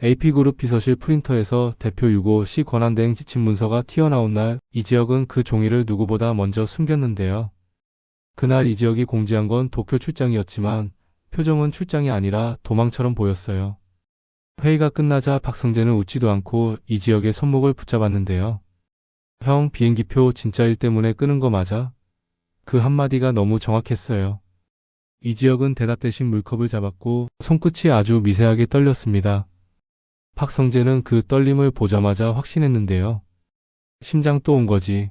AP그룹 비서실 프린터에서 대표 유고 시 권한대행 지침 문서가 튀어나온 날 이지혁은 그 종이를 누구보다 먼저 숨겼는데요. 그날 이지혁이 공지한 건 도쿄 출장이었지만 표정은 출장이 아니라 도망처럼 보였어요. 회의가 끝나자 박성재는 웃지도 않고 이지혁의 손목을 붙잡았는데요. 형, 비행기표 진짜 일 때문에 끄는 거 맞아? 그 한마디가 너무 정확했어요. 이지혁은 대답 대신 물컵을 잡았고 손끝이 아주 미세하게 떨렸습니다. 박성재는 그 떨림을 보자마자 확신했는데요. 심장 또 온 거지.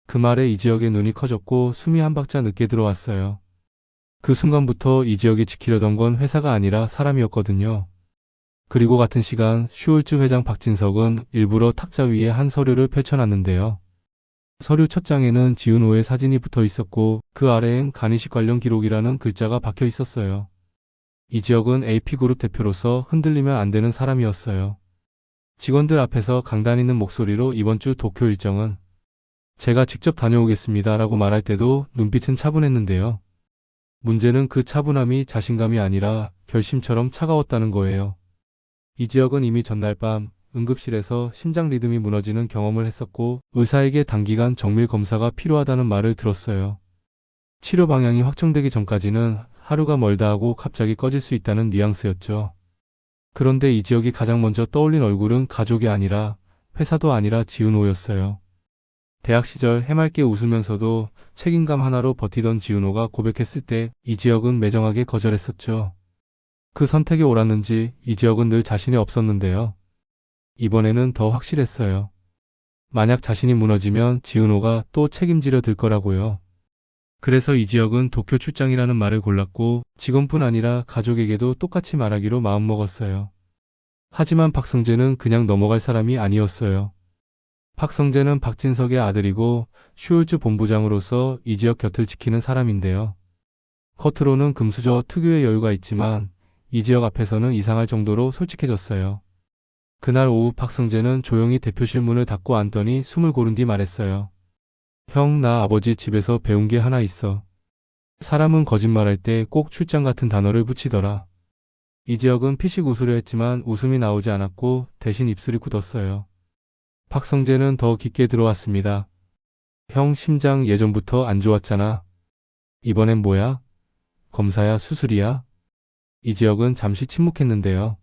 그 말에 이지혁의 눈이 커졌고 숨이 한 박자 늦게 들어왔어요. 그 순간부터 이지혁이 지키려던 건 회사가 아니라 사람이었거든요. 그리고 같은 시간 슈울츠 회장 박진석은 일부러 탁자 위에 한 서류를 펼쳐놨는데요. 서류 첫 장에는 지은호의 사진이 붙어 있었고 그 아래엔 간이식 관련 기록이라는 글자가 박혀 있었어요. 이지혁은 AP그룹 대표로서 흔들리면 안 되는 사람이었어요. 직원들 앞에서 강단 있는 목소리로 이번 주 도쿄 일정은 제가 직접 다녀오겠습니다 라고 말할 때도 눈빛은 차분했는데요. 문제는 그 차분함이 자신감이 아니라 결심처럼 차가웠다는 거예요. 이지혁은 이미 전날 밤 응급실에서 심장 리듬이 무너지는 경험을 했었고 의사에게 단기간 정밀 검사가 필요하다는 말을 들었어요. 치료 방향이 확정되기 전까지는 하루가 멀다 하고 갑자기 꺼질 수 있다는 뉘앙스였죠. 그런데 이지혁이 가장 먼저 떠올린 얼굴은 가족이 아니라 회사도 아니라 지은호였어요. 대학 시절 해맑게 웃으면서도 책임감 하나로 버티던 지은호가 고백했을 때 이지혁은 매정하게 거절했었죠. 그 선택이 옳았는지 이지혁은 늘 자신이 없었는데요. 이번에는 더 확실했어요. 만약 자신이 무너지면 지은호가 또 책임지려 들 거라고요. 그래서 이지혁은 도쿄 출장이라는 말을 골랐고 직원뿐 아니라 가족에게도 똑같이 말하기로 마음먹었어요. 하지만 박성재는 그냥 넘어갈 사람이 아니었어요. 박성재는 박진석의 아들이고 슈울츠 본부장으로서 이지혁 곁을 지키는 사람인데요. 겉으로는 금수저 특유의 여유가 있지만 이지혁 앞에서는 이상할 정도로 솔직해졌어요. 그날 오후 박성재는 조용히 대표실 문을 닫고 앉더니 숨을 고른 뒤 말했어요. 형, 나 아버지 집에서 배운 게 하나 있어. 사람은 거짓말할 때 꼭 출장 같은 단어를 붙이더라. 이지혁은 피식 웃으려 했지만 웃음이 나오지 않았고 대신 입술이 굳었어요. 박성재는 더 깊게 들어왔습니다. 형, 심장 예전부터 안 좋았잖아. 이번엔 뭐야? 검사야, 수술이야? 이지혁은 잠시 침묵했는데요.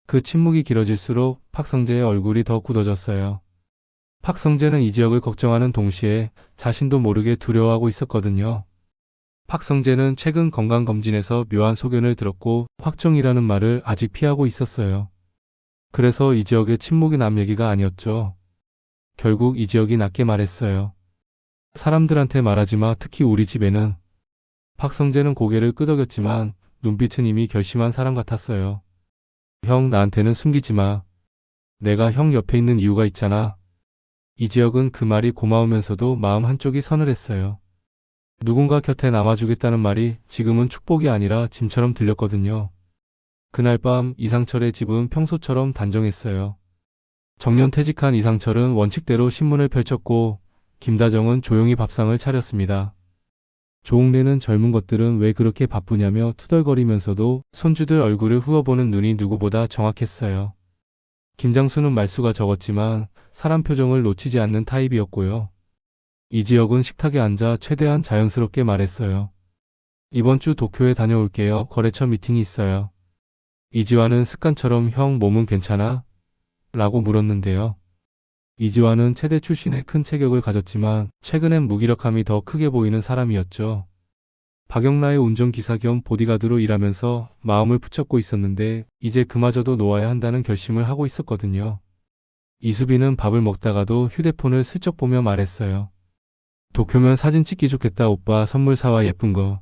그 침묵이 길어질수록 박성재의 얼굴이 더 굳어졌어요. 박성재는 이지혁을 걱정하는 동시에 자신도 모르게 두려워하고 있었거든요. 박성재는 최근 건강검진에서 묘한 소견을 들었고 확정이라는 말을 아직 피하고 있었어요. 그래서 이지혁의 침묵이 남 얘기가 아니었죠. 결국 이지혁이 낮게 말했어요. 사람들한테 말하지 마, 특히 우리 집에는. 박성재는 고개를 끄덕였지만 눈빛은 이미 결심한 사람 같았어요. 형, 나한테는 숨기지 마. 내가 형 옆에 있는 이유가 있잖아. 이지혁은 그 말이 고마우면서도 마음 한쪽이 서늘했어요. 누군가 곁에 남아주겠다는 말이 지금은 축복이 아니라 짐처럼 들렸거든요. 그날 밤 이상철의 집은 평소처럼 단정했어요. 정년 퇴직한 이상철은 원칙대로 신문을 펼쳤고 김다정은 조용히 밥상을 차렸습니다. 조옥래는 젊은 것들은 왜 그렇게 바쁘냐며 투덜거리면서도 손주들 얼굴을 후어보는 눈이 누구보다 정확했어요. 김장수는 말수가 적었지만 사람 표정을 놓치지 않는 타입이었고요. 이지혁은 식탁에 앉아 최대한 자연스럽게 말했어요. 이번 주 도쿄에 다녀올게요. 거래처 미팅이 있어요. 이지환은 습관처럼 형 몸은 괜찮아? 라고 물었는데요. 이지환은 체대 출신의 큰 체격을 가졌지만 최근엔 무기력함이 더 크게 보이는 사람이었죠. 박영라의 운전기사 겸 보디가드로 일하면서 마음을 붙잡고 있었는데 이제 그마저도 놓아야 한다는 결심을 하고 있었거든요. 이수빈은 밥을 먹다가도 휴대폰을 슬쩍 보며 말했어요. 도쿄면 사진 찍기 좋겠다. 오빠 선물 사와, 예쁜 거.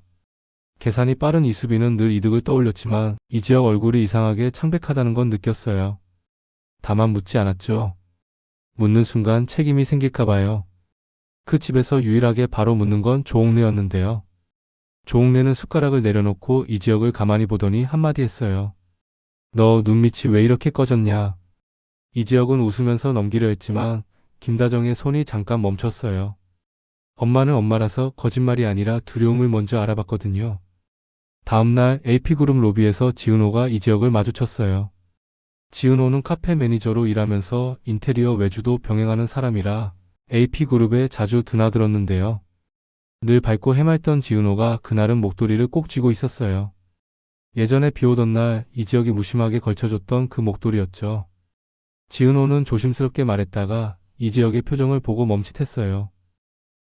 계산이 빠른 이수빈은 늘 이득을 떠올렸지만 이지혁 얼굴이 이상하게 창백하다는 건 느꼈어요. 다만 묻지 않았죠. 묻는 순간 책임이 생길까 봐요. 그 집에서 유일하게 바로 묻는 건 조옥래였는데요. 조옥래는 숟가락을 내려놓고 이지혁을 가만히 보더니 한마디 했어요. 너 눈밑이 왜 이렇게 꺼졌냐? 이지혁은 웃으면서 넘기려 했지만 김다정의 손이 잠깐 멈췄어요. 엄마는 엄마라서 거짓말이 아니라 두려움을 먼저 알아봤거든요. 다음날 AP그룹 로비에서 지은호가 이지혁을 마주쳤어요. 지은호는 카페 매니저로 일하면서 인테리어 외주도 병행하는 사람이라 AP그룹에 자주 드나들었는데요. 늘 밝고 해맑던 지은호가 그날은 목도리를 꼭 쥐고 있었어요. 예전에 비 오던 날 이 지역이 무심하게 걸쳐줬던 그 목도리였죠. 지은호는 조심스럽게 말했다가 이 지역의 표정을 보고 멈칫했어요.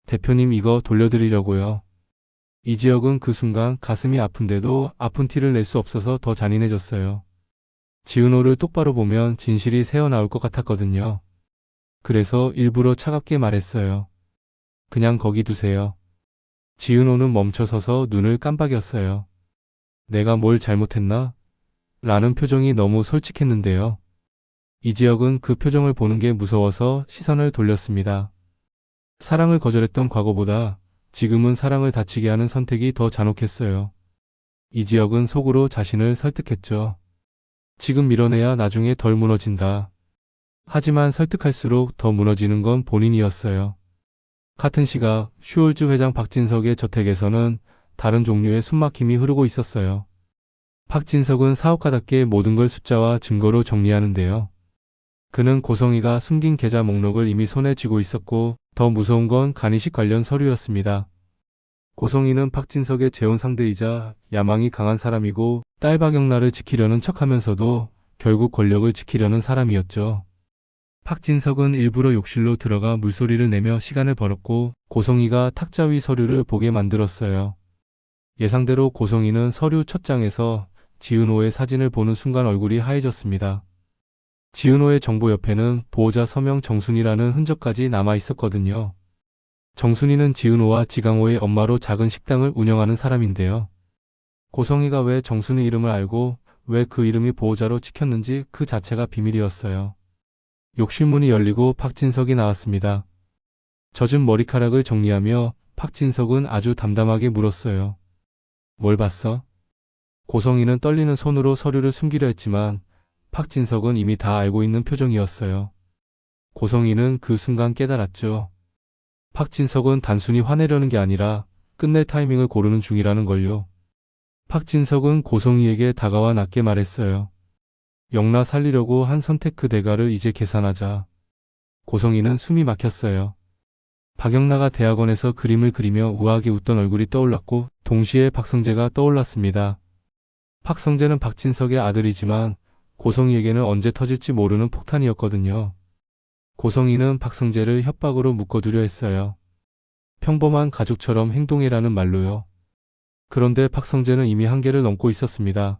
대표님 이거 돌려드리려고요. 이 지역은 그 순간 가슴이 아픈데도 아픈 티를 낼 수 없어서 더 잔인해졌어요. 지은호를 똑바로 보면 진실이 새어나올 것 같았거든요. 그래서 일부러 차갑게 말했어요. 그냥 거기 두세요. 지은호는 멈춰서서 눈을 깜빡였어요. 내가 뭘 잘못했나? 라는 표정이 너무 솔직했는데요. 이 지역은 그 표정을 보는 게 무서워서 시선을 돌렸습니다. 사랑을 거절했던 과거보다 지금은 사랑을 다치게 하는 선택이 더 잔혹했어요. 이 지역은 속으로 자신을 설득했죠. 지금 밀어내야 나중에 덜 무너진다. 하지만 설득할수록 더 무너지는 건 본인이었어요. 같은 시각 슈홀즈 회장 박진석의 저택에서는 다른 종류의 숨막힘이 흐르고 있었어요. 박진석은 사업가답게 모든 걸 숫자와 증거로 정리하는데요. 그는 고성희가 숨긴 계좌 목록을 이미 손에 쥐고 있었고 더 무서운 건 간이식 관련 서류였습니다. 고성희는 박진석의 재혼 상대이자 야망이 강한 사람이고 딸 박영란을 지키려는 척하면서도 결국 권력을 지키려는 사람이었죠. 박진석은 일부러 욕실로 들어가 물소리를 내며 시간을 벌었고 고성희가 탁자 위 서류를 보게 만들었어요. 예상대로 고성희는 서류 첫 장에서 지은호의 사진을 보는 순간 얼굴이 하얘졌습니다. 지은호의 정보 옆에는 보호자 서명 정순이라는 흔적까지 남아 있었거든요. 정순이는 지은호와 지강호의 엄마로 작은 식당을 운영하는 사람인데요. 고성희가 왜 정순이 이름을 알고 왜 그 이름이 보호자로 찍혔는지 그 자체가 비밀이었어요. 욕실 문이 열리고 박진석이 나왔습니다. 젖은 머리카락을 정리하며 박진석은 아주 담담하게 물었어요. 뭘 봤어? 고성희는 떨리는 손으로 서류를 숨기려 했지만 박진석은 이미 다 알고 있는 표정이었어요. 고성희는 그 순간 깨달았죠. 박진석은 단순히 화내려는 게 아니라 끝낼 타이밍을 고르는 중이라는 걸요. 박진석은 고성희에게 다가와 낮게 말했어요. 영라 살리려고 한 선택 그 대가를 이제 계산하자. 고성희는 숨이 막혔어요. 박영라가 대학원에서 그림을 그리며 우아하게 웃던 얼굴이 떠올랐고 동시에 박성재가 떠올랐습니다. 박성재는 박진석의 아들이지만 고성희에게는 언제 터질지 모르는 폭탄이었거든요. 고성희는 박성재를 협박으로 묶어두려 했어요. 평범한 가족처럼 행동해라는 말로요. 그런데 박성재는 이미 한계를 넘고 있었습니다.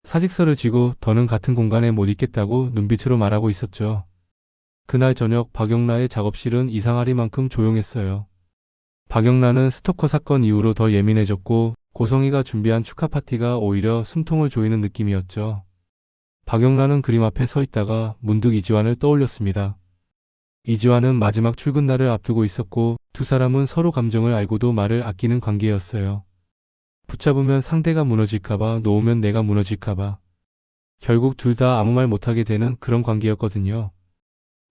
사직서를 쥐고 더는 같은 공간에 못 있겠다고 눈빛으로 말하고 있었죠. 그날 저녁 박영라의 작업실은 이상하리만큼 조용했어요. 박영라는 스토커 사건 이후로 더 예민해졌고 고성희가 준비한 축하 파티가 오히려 숨통을 조이는 느낌이었죠. 박영라는 그림 앞에 서 있다가 문득 이지환을 떠올렸습니다. 이지환은 마지막 출근 날을 앞두고 있었고 두 사람은 서로 감정을 알고도 말을 아끼는 관계였어요. 붙잡으면 상대가 무너질까봐 놓으면 내가 무너질까봐. 결국 둘 다 아무 말 못하게 되는 그런 관계였거든요.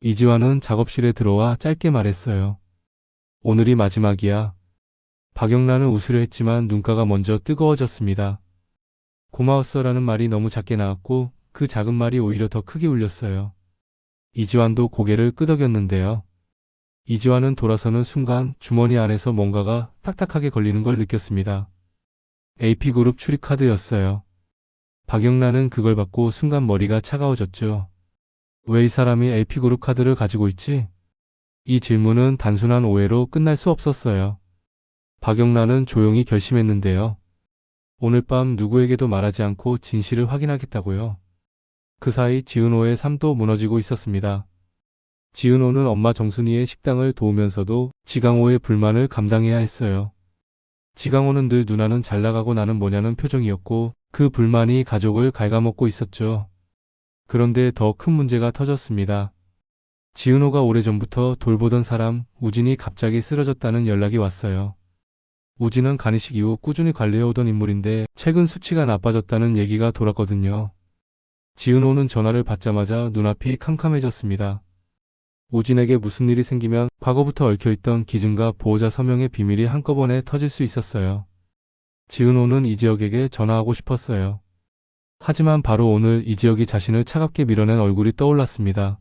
이지환은 작업실에 들어와 짧게 말했어요. 오늘이 마지막이야. 박영란은 웃으려 했지만 눈가가 먼저 뜨거워졌습니다. 고마웠어라는 말이 너무 작게 나왔고 그 작은 말이 오히려 더 크게 울렸어요. 이지환도 고개를 끄덕였는데요. 이지환은 돌아서는 순간 주머니 안에서 뭔가가 딱딱하게 걸리는 걸 느꼈습니다. AP그룹 출입카드였어요. 박영란은 그걸 받고 순간 머리가 차가워졌죠. 왜 이 사람이 AP그룹 카드를 가지고 있지? 이 질문은 단순한 오해로 끝날 수 없었어요. 박영란은 조용히 결심했는데요. 오늘 밤 누구에게도 말하지 않고 진실을 확인하겠다고요. 그 사이 지은호의 삶도 무너지고 있었습니다. 지은호는 엄마 정순이의 식당을 도우면서도 지강호의 불만을 감당해야 했어요. 지강호는 늘 누나는 잘 나가고 나는 뭐냐는 표정이었고 그 불만이 가족을 갉아먹고 있었죠. 그런데 더 큰 문제가 터졌습니다. 지은호가 오래전부터 돌보던 사람 우진이 갑자기 쓰러졌다는 연락이 왔어요. 우진은 간이식 이후 꾸준히 관리해오던 인물인데 최근 수치가 나빠졌다는 얘기가 돌았거든요. 지은호는 전화를 받자마자 눈앞이 캄캄해졌습니다. 우진에게 무슨 일이 생기면 과거부터 얽혀있던 기증과 보호자 서명의 비밀이 한꺼번에 터질 수 있었어요. 지은호는 이지혁에게 전화하고 싶었어요. 하지만 바로 오늘 이지혁이 자신을 차갑게 밀어낸 얼굴이 떠올랐습니다.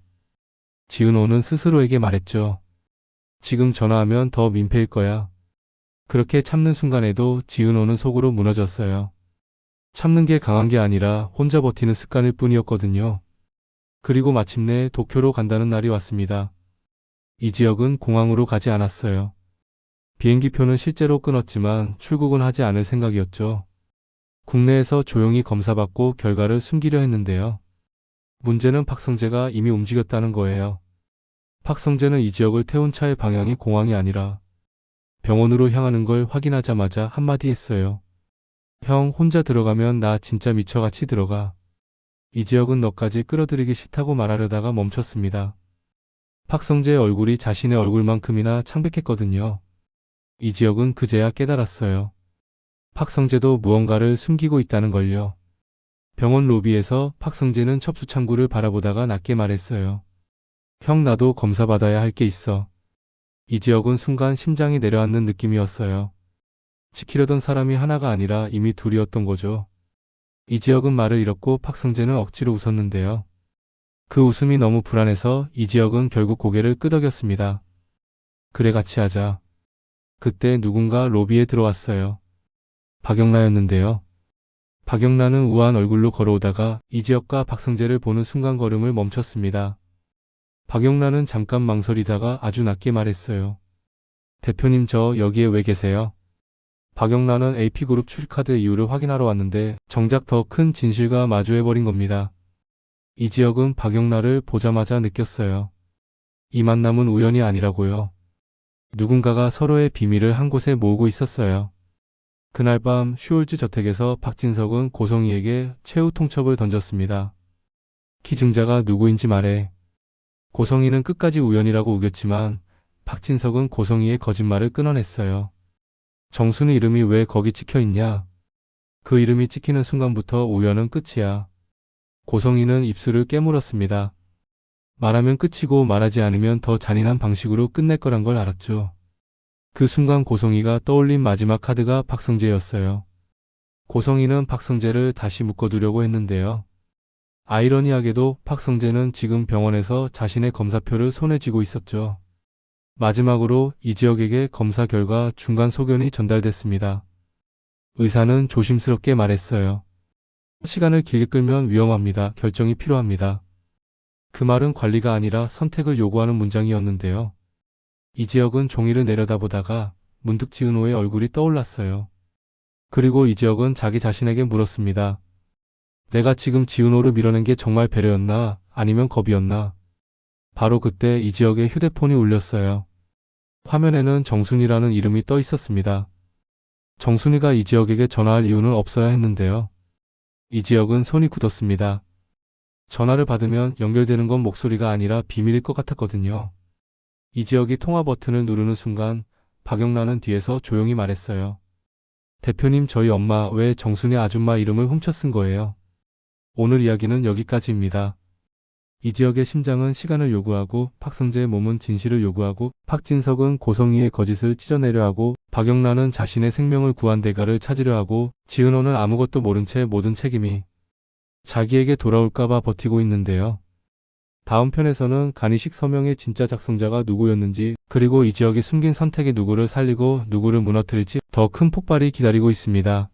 지은호는 스스로에게 말했죠. 지금 전화하면 더 민폐일 거야. 그렇게 참는 순간에도 지은호는 속으로 무너졌어요. 참는 게 강한 게 아니라 혼자 버티는 습관일 뿐이었거든요. 그리고 마침내 도쿄로 간다는 날이 왔습니다. 이지혁은 공항으로 가지 않았어요. 비행기표는 실제로 끊었지만 출국은 하지 않을 생각이었죠. 국내에서 조용히 검사받고 결과를 숨기려 했는데요. 문제는 박성재가 이미 움직였다는 거예요. 박성재는 이지혁을 태운 차의 방향이 공항이 아니라 병원으로 향하는 걸 확인하자마자 한마디 했어요. 형, 혼자 들어가면 나 진짜 미쳐같이 들어가. 이지혁은 너까지 끌어들이기 싫다고 말하려다가 멈췄습니다. 박성재의 얼굴이 자신의 얼굴만큼이나 창백했거든요. 이지혁은 그제야 깨달았어요. 박성재도 무언가를 숨기고 있다는 걸요. 병원 로비에서 박성재는 첩수 창구를 바라보다가 낮게 말했어요. 형, 나도 검사 받아야 할 게 있어. 이지혁은 순간 심장이 내려앉는 느낌이었어요. 지키려던 사람이 하나가 아니라 이미 둘이었던 거죠. 이지혁은 말을 잃었고 박성재는 억지로 웃었는데요. 그 웃음이 너무 불안해서 이지혁은 결국 고개를 끄덕였습니다. 그래, 같이 하자. 그때 누군가 로비에 들어왔어요. 박영라였는데요. 박영라는 우아한 얼굴로 걸어오다가 이지혁과 박성재를 보는 순간 걸음을 멈췄습니다. 박영라는 잠깐 망설이다가 아주 낮게 말했어요. 대표님, 저 여기에 왜 계세요? 박영라는 AP그룹 출입카드 이유를 확인하러 왔는데 정작 더 큰 진실과 마주해버린 겁니다. 이지혁은 박영라를 보자마자 느꼈어요. 이 만남은 우연이 아니라고요. 누군가가 서로의 비밀을 한 곳에 모으고 있었어요. 그날 밤 슈올즈 저택에서 박진석은 고성희에게 최후 통첩을 던졌습니다. 기증자가 누구인지 말해. 고성희는 끝까지 우연이라고 우겼지만 박진석은 고성희의 거짓말을 끊어냈어요. 정순이 이름이 왜 거기 찍혀있냐? 그 이름이 찍히는 순간부터 우연은 끝이야. 고성희는 입술을 깨물었습니다. 말하면 끝이고 말하지 않으면 더 잔인한 방식으로 끝낼 거란 걸 알았죠. 그 순간 고성희가 떠올린 마지막 카드가 박성재였어요. 고성희는 박성재를 다시 묶어두려고 했는데요. 아이러니하게도 박성재는 지금 병원에서 자신의 검사표를 손에 쥐고 있었죠. 마지막으로 이지혁에게 검사 결과 중간 소견이 전달됐습니다. 의사는 조심스럽게 말했어요. 시간을 길게 끌면 위험합니다. 결정이 필요합니다. 그 말은 관리가 아니라 선택을 요구하는 문장이었는데요. 이지혁은 종이를 내려다보다가 문득 지은호의 얼굴이 떠올랐어요. 그리고 이지혁은 자기 자신에게 물었습니다. 내가 지금 지은호를 밀어낸 게 정말 배려였나? 아니면 겁이었나? 바로 그때 이지혁의 휴대폰이 울렸어요. 화면에는 정순이라는 이름이 떠 있었습니다. 정순이가 이지혁에게 전화할 이유는 없어야 했는데요. 이지혁은 손이 굳었습니다. 전화를 받으면 연결되는 건 목소리가 아니라 비밀일 것 같았거든요. 이지혁이 통화 버튼을 누르는 순간 박영란은 뒤에서 조용히 말했어요. 대표님, 저희 엄마 왜 정순이 아줌마 이름을 훔쳐 쓴 거예요? 오늘 이야기는 여기까지입니다. 이지혁의 심장은 시간을 요구하고 박성재의 몸은 진실을 요구하고 박진석은 고성희의 거짓을 찢어내려 하고 박영란은 자신의 생명을 구한 대가를 찾으려 하고 지은호는 아무것도 모른 채 모든 책임이 자기에게 돌아올까봐 버티고 있는데요. 다음 편에서는 간이식 서명의 진짜 작성자가 누구였는지 그리고 이지혁이 숨긴 선택의 누구를 살리고 누구를 무너뜨릴지 더 큰 폭발이 기다리고 있습니다.